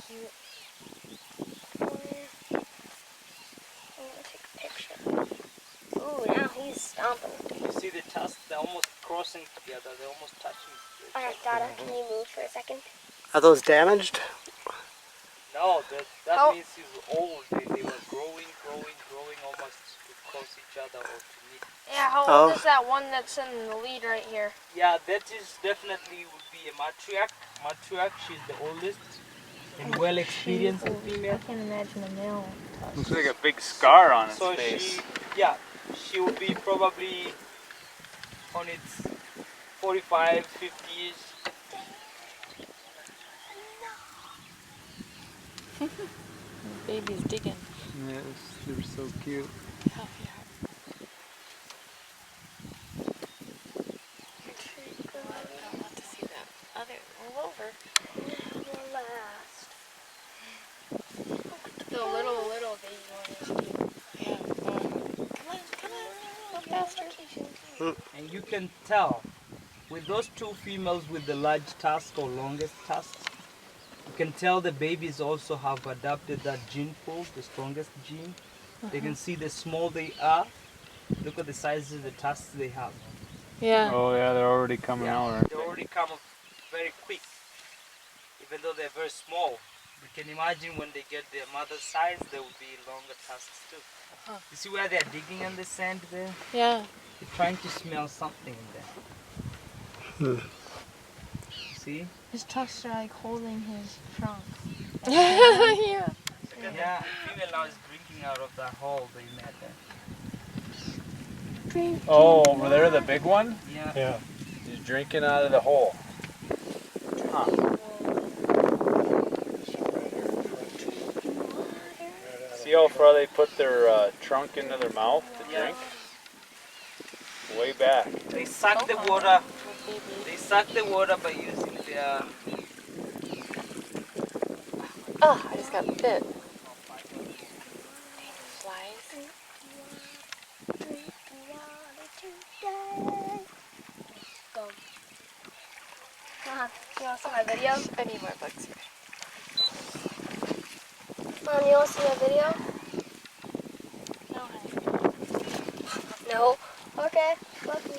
cute. I'm gonna take a picture. Ooh, now he's stomping. You see the tusks? They're almost crossing together. They're almost touching. Alright, Dada, can you move for a second? Are those damaged? No, that means he's old. They were growing, almost to cross each other or to meet. Yeah, how old is that one that's in the lead right here? Yeah, that is definitely would be a matriarch. Matriarch, she's the oldest and well experienced female. I can't imagine a male. Looks like a big scar on its So face. she will be probably on its 45, 50s. The baby's digging. Yes, they're so cute. Oh, yeah. I want to see that other all over. Will last. The little baby one is cute. Yeah. Come on, go faster. And you can tell with those two females with the large tusk or longest tusks, you can tell the babies also have adapted that gene pool, the strongest gene. They can see the small they are. Look at the sizes of the tusks they have. Yeah. Oh yeah, they're already coming out, aren't They they? already come up very quick, even though they're very small. You can imagine when they get their mother's size, there will be longer tusks too. You see where they're digging in the sand there? Yeah. They're trying to smell something in there. See? His tusks are like holding his trunk. Yeah. Yeah. Yeah, female now is drinking out of that hole they met there. Oh, over there, the big one? Yeah. Yeah. He's drinking out of the hole. Huh. See how far they put their trunk into their mouth to drink? Way back. They suck the water. They suck the water by using their. Oh, I just got bit. Flies. Go. You want to see my video? I need more bugs here. Mom, you want to see my video? No, honey. No? Okay. Love me.